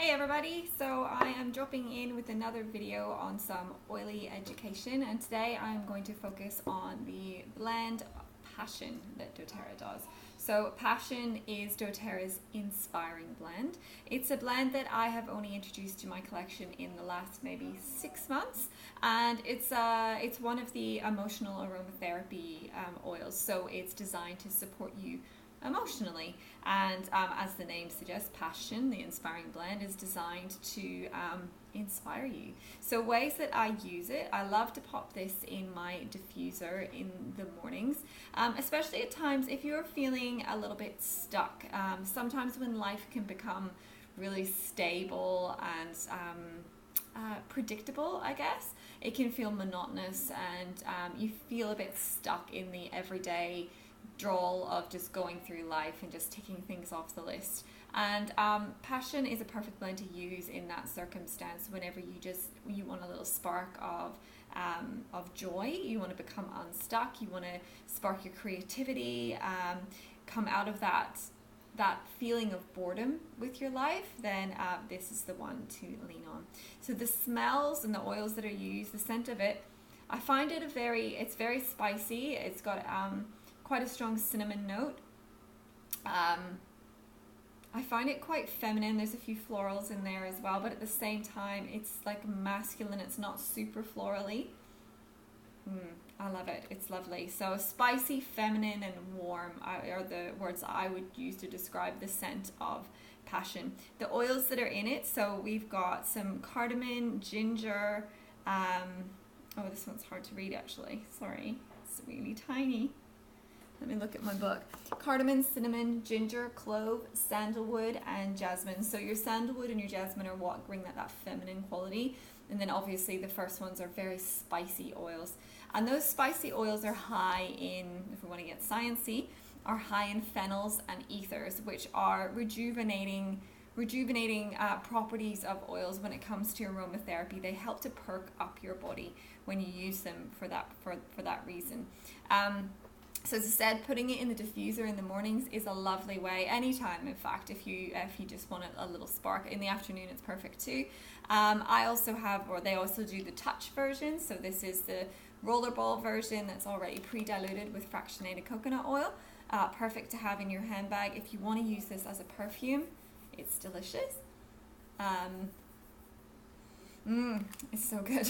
Hey everybody, so I am dropping in with another video on some oily education, and today I'm going to focus on the blend Passion that doTERRA does. So Passion is doTERRA's inspiring blend. It's a blend that I have only introduced to my collection in the last maybe 6 months, and it's one of the emotional aromatherapy oils, so it's designed to support you emotionally, and as the name suggests, Passion, the inspiring blend, is designed to inspire you. So ways that I use it, I love to pop this in my diffuser in the mornings, especially at times if you're feeling a little bit stuck. Sometimes when life can become really stable and predictable, I guess, it can feel monotonous, and you feel a bit stuck in the everyday drawl of just going through life and just ticking things off the list. And Passion is a perfect blend to use in that circumstance whenever you want a little spark of joy, you want to become unstuck, you want to spark your creativity, come out of that feeling of boredom with your life, then this is the one to lean on. So the smells and the oils that are used, the scent of it, I find it it's very spicy. It's got quite a strong cinnamon note. I find it quite feminine. There's a few florals in there as well, but at the same time it's like masculine. It's not super florally. I love it. It's lovely. So spicy, feminine, and warm are the words I would use to describe the scent of Passion. The oils that are in it, so we've got some cardamom, ginger, oh, this one's hard to read actually, sorry, it's really tiny. Let me look at my book. Cardamom, cinnamon, ginger, clove, sandalwood, and jasmine. So your sandalwood and your jasmine are what bring that feminine quality. And then obviously the first ones are very spicy oils. And those spicy oils are high in, if we want to get sciencey, are high in phenols and ethers, which are rejuvenating properties of oils when it comes to aromatherapy. They help to perk up your body when you use them for that reason. So as I said, putting it in the diffuser in the mornings is a lovely way. Anytime, in fact, if you just want a little spark. In the afternoon, it's perfect too. I also have, or they also do the touch version. So this is the rollerball version that's already pre-diluted with fractionated coconut oil. Perfect to have in your handbag. If you want to use this as a perfume, it's delicious. It's so good.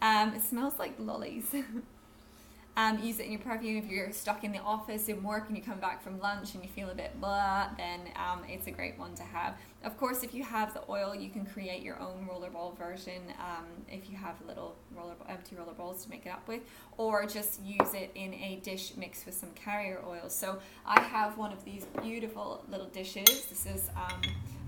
It smells like lollies. Use it in your perfume if you're stuck in the office in work and you come back from lunch and you feel a bit blah, then it's a great one to have. Of course, if you have the oil, you can create your own rollerball version if you have little empty rollerballs to make it up with, or just use it in a dish mixed with some carrier oil. So I have one of these beautiful little dishes. This is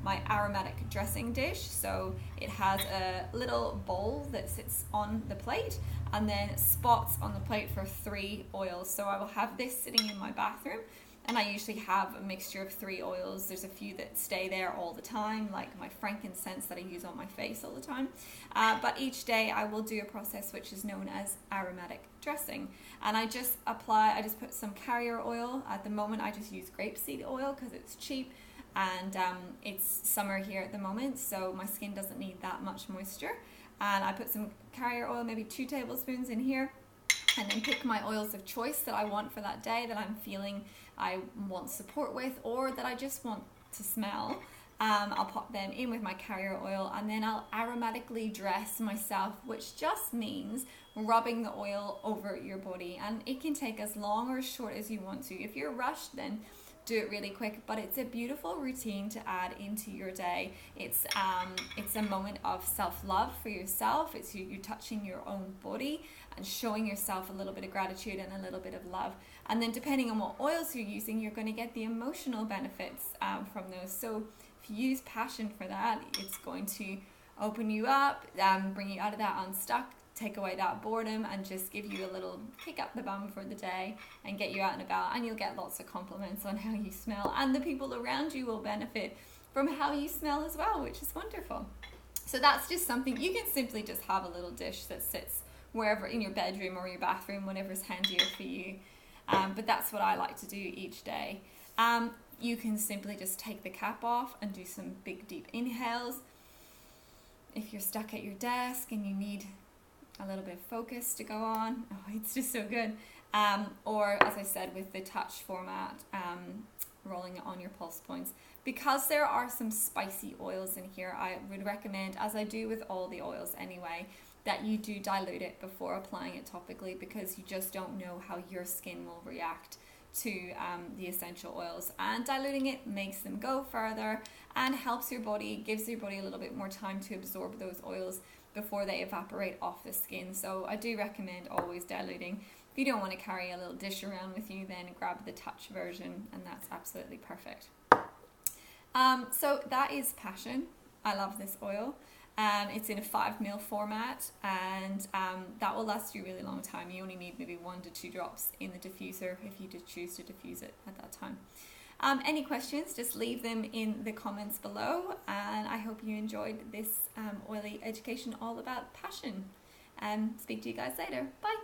my aromatic dressing dish. So it has a little bowl that sits on the plate and then spots on the plate for 3 oils. So I will have this sitting in my bathroom, and I usually have a mixture of 3 oils. There's a few that stay there all the time, like my frankincense that I use on my face all the time. But each day I will do a process which is known as aromatic dressing. And I just put some carrier oil. At the moment I just use grapeseed oil because it's cheap. And it's summer here at the moment, so my skin doesn't need that much moisture. And I put some carrier oil, maybe 2 tablespoons in here, and then pick my oils of choice that I want for that day, that I'm feeling I want support with, or that I just want to smell. I'll pop them in with my carrier oil, and then I'll aromatically dress myself, which just means rubbing the oil over your body. And it can take as long or as short as you want to. If you're rushed, then do it really quick, but it's a beautiful routine to add into your day. It's a moment of self-love for yourself. It's you touching your own body and showing yourself a little bit of gratitude and a little bit of love. And then depending on what oils you're using, you're going to get the emotional benefits from those. So if you use Passion for that, it's going to open you up, bring you out of that unstuck, take away that boredom, and just give you a little kick up the bum for the day and get you out and about, and you'll get lots of compliments on how you smell, and the people around you will benefit from how you smell as well, which is wonderful. So that's just something you can simply just have, a little dish that sits wherever in your bedroom or your bathroom, whatever's handier for you, but that's what I like to do each day. You can simply just take the cap off and do some big deep inhales. If you're stuck at your desk and you need a little bit of focus to go on, oh, it's just so good. Or as I said, with the touch format, rolling it on your pulse points. Because there are some spicy oils in here, I would recommend, as I do with all the oils anyway, that you do dilute it before applying it topically, because you just don't know how your skin will react to the essential oils. And diluting it makes them go further and helps your body, gives your body a little bit more time to absorb those oils before they evaporate off the skin. So I do recommend always diluting. If you don't want to carry a little dish around with you, then grab the touch version, and that's absolutely perfect. So that is Passion. I love this oil. It's in a 5 ml format, and that will last you a really long time. You only need maybe 1 to 2 drops in the diffuser if you did choose to diffuse it at that time. Any questions, just leave them in the comments below, and I hope you enjoyed this oily education all about Passion. Speak to you guys later. Bye.